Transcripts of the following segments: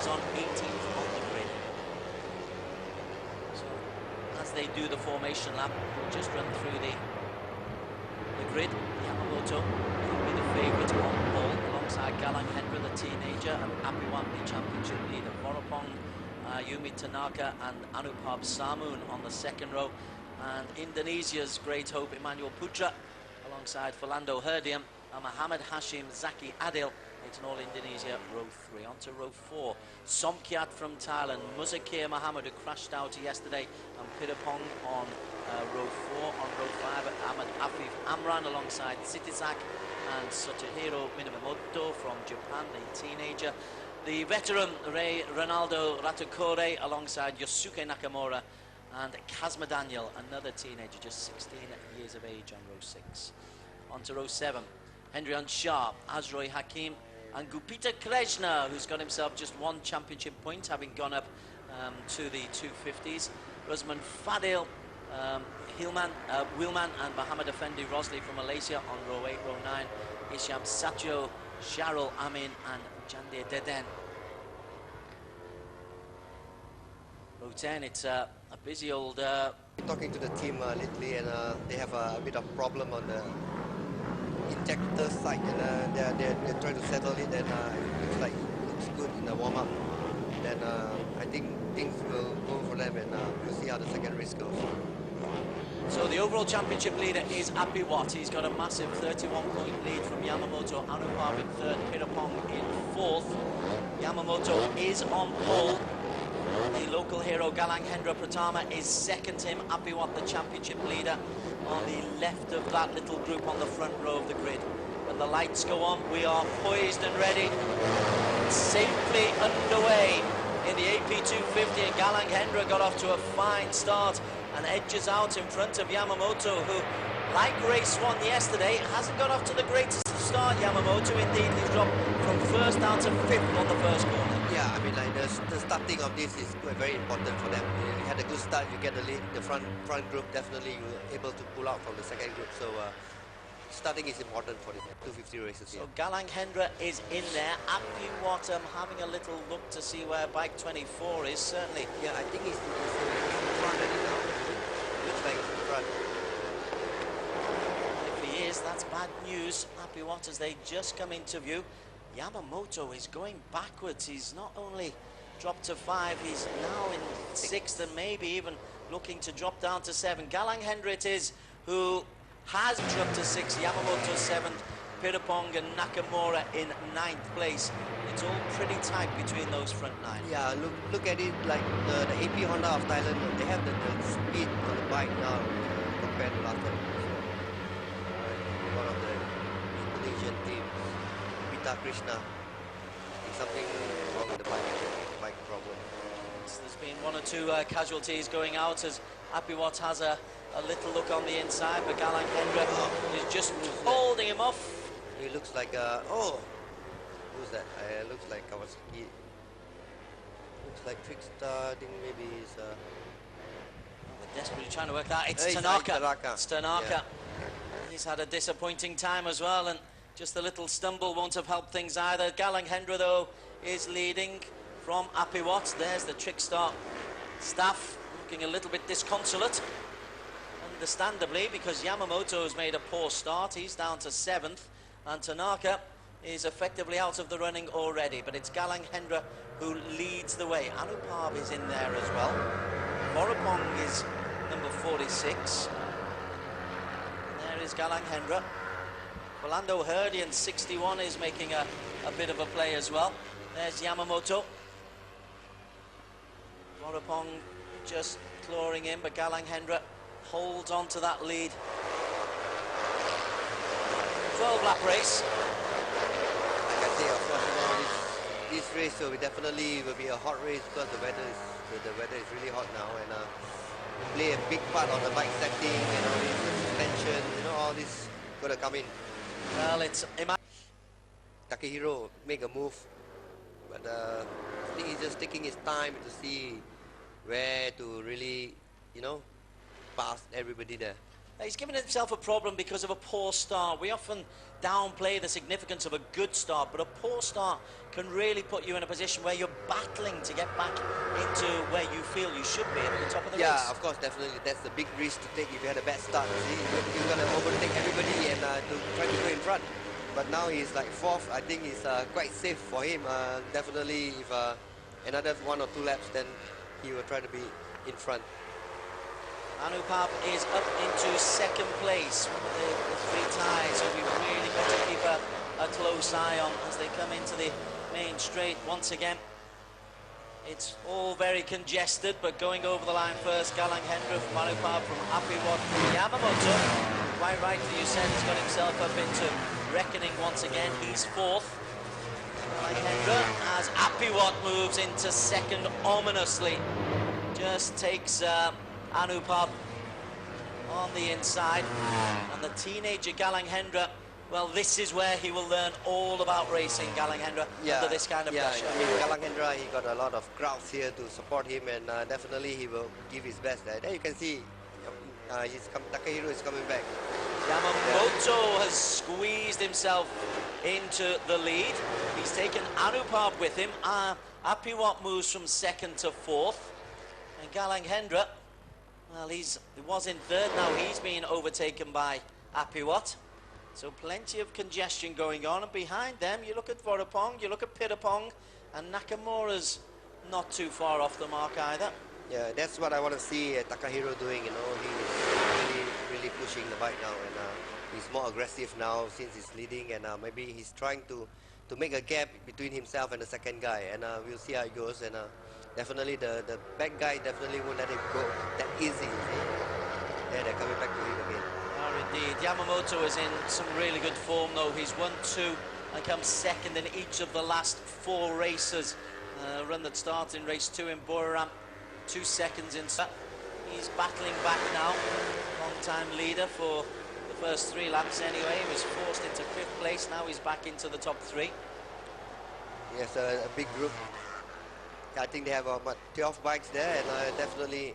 on 18th on the grid. So as they do the formation lap, we'll just run through the grid. Yamamoto will be the favourite on pole alongside Galang Hendra, the teenager, and Apiwat, the championship leader. Vorapong, Yumi Tanaka and Anupab Samoon on the second row, and Indonesia's great hope Emmanuel Putra alongside Philando Herdium and Muhammad Hashim Zaki Adil. It's an all-Indonesia row 3. On to row 4, Somkiat from Thailand, Muzakir Muhammad, who crashed out yesterday, and Pirapong on row 4. On row 5, Ahmad Afif Amran alongside Sitizak and Sotohiro Minamoto from Japan, the teenager. The veteran Ray Ronaldo Ratukore alongside Yosuke Nakamura and Kazma Daniel, another teenager, just 16 years of age, on row 6. On to row 7, Hendrian Shah, Azroy Hakim and Gupita Krishna, who's got himself just 1 championship point, having gone up to the 250s. Rosman Fadil, Wilman and Muhammad Effendi Rosley from Malaysia on row 8. Row 9, Isham Satyo, Sharul Amin and Jandir Deden. Row 10, it's a busy old... Talking to the team lately, and they have a bit of problem on the injector side, and they're trying to settle it, and it looks good in the warm-up. Then I think things will go for them, and we'll see how the second race goes. So the overall championship leader is Apiwat. He's got a massive 31-point lead from Yamamoto. Anupab in 3rd, Pirapong in 4th. Yamamoto is on pole. The local hero Galang Hendra Pratama is second to him. Apiwat, the championship leader, on the left of that little group on the front row of the grid. When the lights go on, we are poised and ready. Safely underway in the AP 250, and Galang Hendra got off to a fine start and edges out in front of Yamamoto, who, like race 1 yesterday, hasn't got off to the greatest start. Yamamoto, indeed, he's dropped from 1st down to 5th on the first corner. Yeah, I mean, like the starting of this is very important for them. You had a good start, you get the lead, the front group, definitely you were able to pull out from the second group. So starting is important for the 250 races. So Galang Hendra is in there. Apiwat having a little look to see where bike 24 is, certainly. Yeah, I think he's in front already now. Looks like he's in front. If he is, that's bad news. Apiwat, as they just come into view. Yamamoto is going backwards. He's not only dropped to 5, he's now in 6th and maybe even looking to drop down to 7. Galang Hendra it is who has dropped to 6. Yamamoto 7th, Pirapong and Nakamura in 9th place. It's all pretty tight between those front 9. Yeah, look at it, like the AP Honda of Thailand, they have the speed on the bike now compared to last time. One of the Indonesian teams, Gupita Krishna, there's something wrong with the bike problem. There's been 1 or 2 casualties going out as Apiwat has a little look on the inside, but Galang Hendra is just holding him off. It looks like, who's that? Looks like Kawasaki. Looks like Trickstar, I think maybe it's... They're desperately trying to work that. It's Tanaka. It's Tanaka. Yeah. He's had a disappointing time as well, and just a little stumble won't have helped things either. Galang Hendra, though, is leading from Apiwat. There's the Trickstar staff looking a little bit disconsolate, understandably, because Yamamoto has made a poor start. He's down to 7th, and Tanaka is effectively out of the running already, but it's Galang Hendra who leads the way. Anupab is in there as well. Vorapong is number 46. And there is Galang Hendra. Philando Herdian, 61, is making a bit of a play as well. There's Yamamoto. Vorapong just clawing in, but Galang Hendra holds on to that lead. 12-lap race. Like I say, of course, you know, this race will definitely be a hot race because the weather is really hot now, and play a big part on the bike setting, you know, the suspension, you know, all this got to come in. Well, it's Takehiro make a move, but I think he's just taking his time to see where to really, you know, pass everybody there. He's given himself a problem because of a poor start. We often downplay the significance of a good start, but a poor start can really put you in a position where you're battling to get back into where you feel you should be at the top of the race. Yeah, of course, definitely. That's the big risk to take if you had a bad start. See, you're going to overtake everybody and to try to go in front. But now he's like fourth. I think it's quite safe for him. Definitely, if another 1 or 2 laps, then he will try to be in front. Anupap is up into second place with the 3 ties, so we've really got to keep a close eye on as they come into the main straight once again. It's all very congested, but going over the line first, Galang Hendra from Anupap from Apiwat Yamamoto. Quite rightly you said he's got himself up into reckoning once again. He's fourth. Galang Hendra as Apiwat moves into second ominously. Just takes Anupap on the inside, and the teenager Galang Hendra, well, this is where he will learn all about racing, Galang Hendra, under this kind of pressure. I mean, Galang Hendra, he got a lot of crowds here to support him, and definitely he will give his best. There you can see Takahiro is coming back. Yamamoto has squeezed himself into the lead. He's taken Anupap with him. Apiwat moves from second to fourth, and Galang Hendra, well, he was in third, now he's being overtaken by Apiwat. So plenty of congestion going on, and behind them you look at Vorapong, you look at Pitapong, and Nakamura's not too far off the mark either. Yeah, that's what I want to see Takahiro doing, you know. He's really pushing the bike now, and he's more aggressive now since he's leading, and maybe he's trying to make a gap between himself and the second guy, and we'll see how it goes. And definitely the back guy definitely won't let him go that easy. Yeah, they're coming back to him again. Indeed, Yamamoto is in some really good form though. He's won 2 and come second in each of the last 4 races. Run that starts in race 2 in Buriram, 2 seconds in. He's battling back now. Long-time leader for the first 3 laps anyway. He was forced into 5th place. Now he's back into the top 3. Yes, a big group. I think they have 12 bikes there, and definitely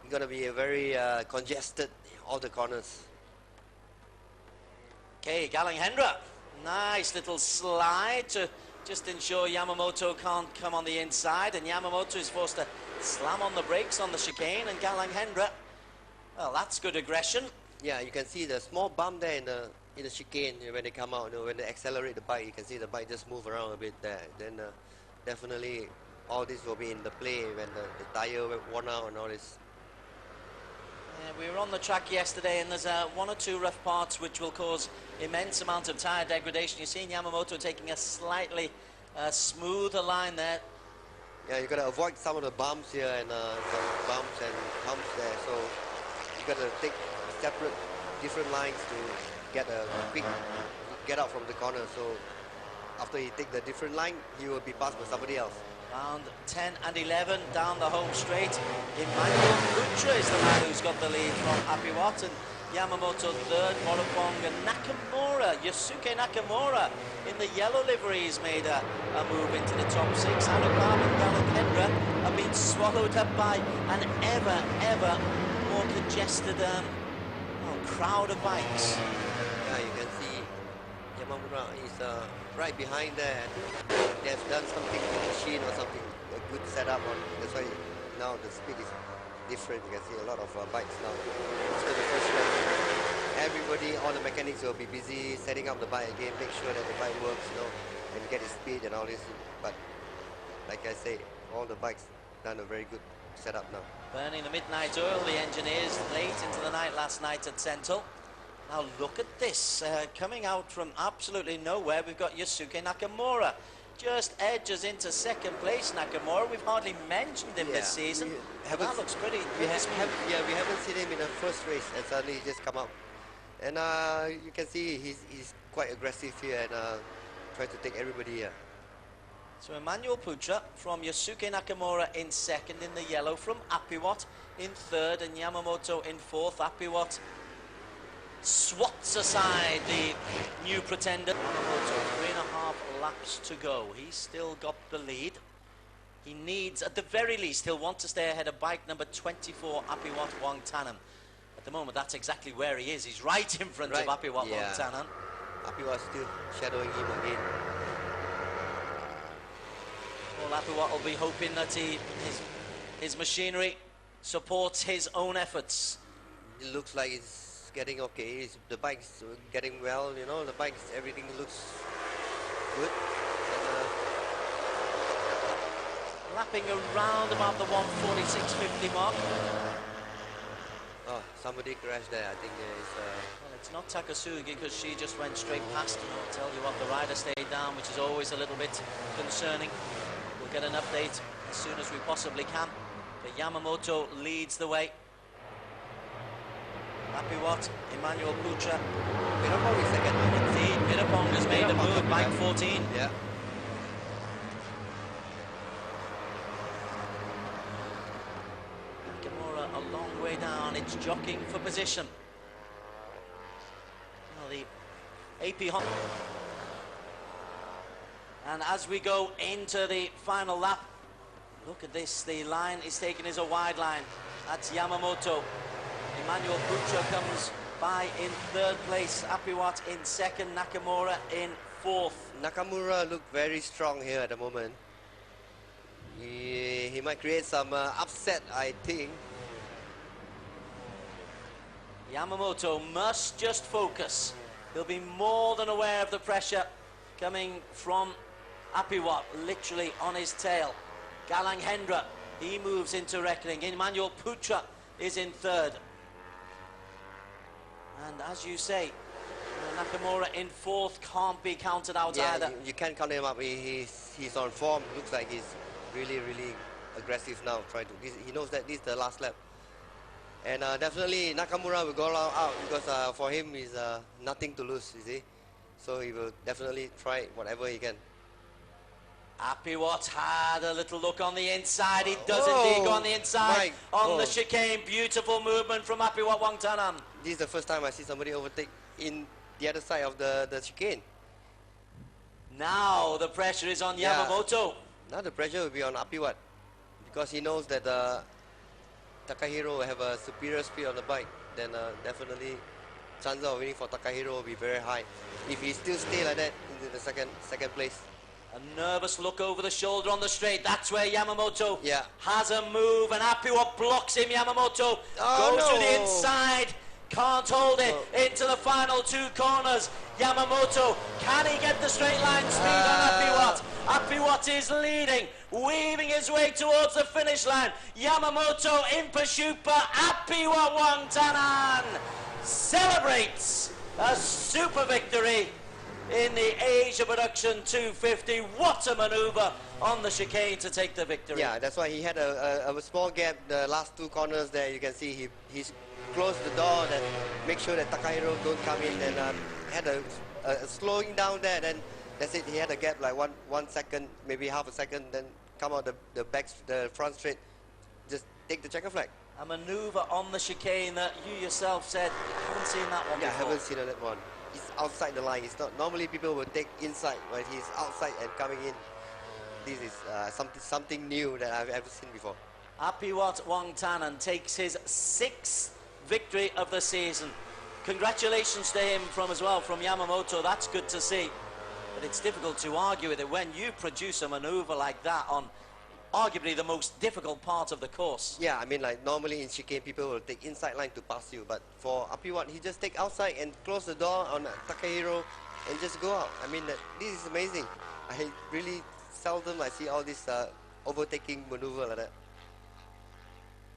going to be a very congested, all the corners. Okay, Galang Hendra, nice little slide to just ensure Yamamoto can't come on the inside, and Yamamoto is forced to slam on the brakes on the chicane, and Galang Hendra, well, that's good aggression. Yeah, you can see the small bump there in the chicane when they come out. You know, when they accelerate the bike, you can see the bike just move around a bit there. Then definitely all this will be in the play when the tire worn out and all this. Yeah, we were on the track yesterday, and there's 1 or 2 rough parts which will cause immense amount of tyre degradation. You're seeing Yamamoto taking a slightly smoother line there. Yeah, you got to avoid some of the bumps here and some bumps and humps there. So you got to take separate, different lines to get a quick get out from the corner. So after he take the different line, he will be passed by somebody else. Round 10 and 11 down the home straight. Emmanuel Putra is the man who's got the lead from Apiwat, and Yamamoto third, Morapong, and Nakamura, Yosuke Nakamura in the yellow livery has made a move into the top 6. Anupap and Galang Hendra have been swallowed up by an ever more congested crowd of bikes. Yeah, you can see Yamamura is right behind there. They've done something with the machine or something, a good setup on. That's why now the speed is different. You can see a lot of bikes now. After the first lap, everybody, all the mechanics will be busy setting up the bike again, make sure that the bike works, you know, and get its speed and all this. But like I say, all the bikes done a very good setup now. Burning the midnight oil, the engineers late into the night last night at Sentul. Now look at this, coming out from absolutely nowhere, we've got Yosuke Nakamura. Just edges into second place, Nakamura. We've hardly mentioned him this season. That looks pretty. We haven't seen him in the first race, and suddenly he just come out. And you can see he's quite aggressive here and try to take everybody here. So Emmanuel Putra from Yosuke Nakamura in second in the yellow, from Apiwat in third, and Yamamoto in fourth. Apiwat swats aside the new pretender. Yamamoto, 3.5 laps to go. He's still got the lead. He needs, at the very least, he'll want to stay ahead of bike number 24, Apiwat Wongthananon. At the moment, that's exactly where he is. He's right in front of Apiwat Wongthananon. Apiwat still shadowing him again. Well, Apiwat will be hoping that his machinery supports his own efforts. It looks like it's getting okay. The bike's getting well, you know, the bike's, everything looks good. Lapping around about the 146.50 mark. Oh, somebody crashed there. I think there is... Well, it's not Takasugi because she just went straight past him. I'll tell you what, the rider stayed down, which is always a little bit concerning. We'll get an update as soon as we possibly can. But Yamamoto leads the way. Apiwat, Emmanuel Putra. Pirapong is second. Indeed, Pirapong has made a move, bike 14. Yeah. Nakamura a long way down, it's jockeying for position. Well, the AP Honda. And as we go into the final lap, look at this, the line is taken as a wide line. That's Yamamoto. Emmanuel Putra comes by in third place, Apiwat in second, Nakamura in fourth. Nakamura looked very strong here at the moment. He might create some upset, I think. Yamamoto must just focus. He'll be more than aware of the pressure coming from Apiwat, literally on his tail. Galang Hendra, he moves into reckoning. Emmanuel Putra is in third. And as you say, Nakamura in fourth can't be counted out either. You can't count him up. He's on form. Looks like he's really aggressive now. He knows that this is the last lap. And definitely Nakamura will go out because for him is nothing to lose, you see. So he will definitely try whatever he can. Apiwat had a little look on the inside. He does indeed go on the inside on the chicane. Beautiful movement from Apiwat Wongthananon. This is the first time I see somebody overtake in the other side of the chicane. Now the pressure is on Yamamoto. Now the pressure will be on Apiwat because he knows that Takahiro will have a superior speed on the bike. Then definitely chances of winning for Takahiro will be very high if he still stay like that into the second place. A nervous look over the shoulder on the straight. That's where Yamamoto has a move, and Apiwat blocks him. Yamamoto goes to the inside, can't hold it into the final two corners. Yamamoto, can he get the straight line speed on Apiwat? Apiwat is leading, weaving his way towards the finish line. Yamamoto in pursuit, but Apiwat Wongthananon celebrates a super victory in the Asia Production 250. What a maneuver on the chicane to take the victory. Yeah, that's why he had a small gap. The last two corners there, you can see he's closed the door that make sure that Takahiro don't come in, and had a slowing down there. Then that's it. He had a gap like one second, maybe half a second. Then come out the front straight, just take the checker flag. A maneuver on the chicane that you yourself said you haven't seen that one before. Yeah, I haven't seen that one. He's outside the line. It's not normally people will take inside, but he's outside and coming in. This is something new that I've ever seen before. Apiwat Wongthananon takes his 6th victory of the season. Congratulations to him from Yamamoto. That's good to see. But it's difficult to argue with it when you produce a maneuver like that on arguably the most difficult part of the course. Yeah, I mean, like normally in chicane people will take inside line to pass you, but for Apiwat he just take outside and close the door on Takahiro and just go out. I mean, this is amazing. I really seldom I see all this overtaking maneuver like that.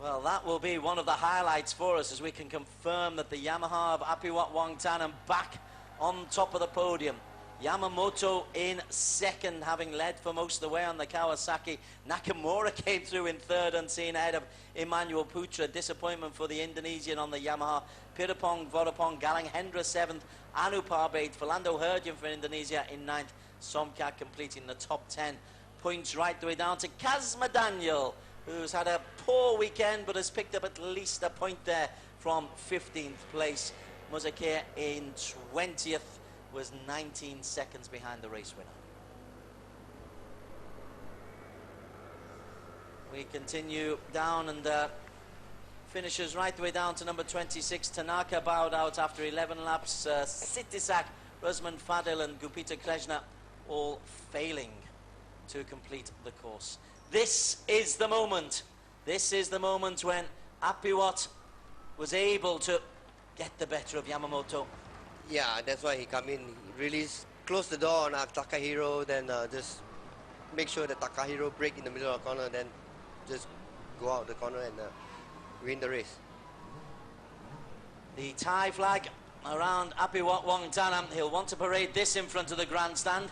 Well, that will be one of the highlights for us as we can confirm that the Yamaha of Apiwat Wongthananon back on top of the podium. Yamamoto in second, having led for most of the way on the Kawasaki. Nakamura came through in third, unseen, ahead of Emmanuel Putra. Disappointment for the Indonesian on the Yamaha. Pirapong, Vodapong, Galang Hendra 7th, Anupar 8th, Philando Herdian for Indonesia in 9th. Somkat completing the top 10. Points right the way down to Kazma Daniel, who's had a poor weekend but has picked up at least a point there from 15th place. Muzakir in 20th. Was 19 seconds behind the race winner. We continue down, and finishes right the way down to number 26. Tanaka bowed out after 11 laps. Sitisak, Rusman Fadel and Gupita Krishna all failing to complete the course. This is the moment. This is the moment when Apiwat was able to get the better of Yamamoto. Yeah, that's why he come in. He really close the door on Takahiro, then just make sure that Takahiro break in the middle of the corner, then just go out the corner and win the race. The Thai flag around Apiwat Wongthananon. He'll want to parade this in front of the grandstand.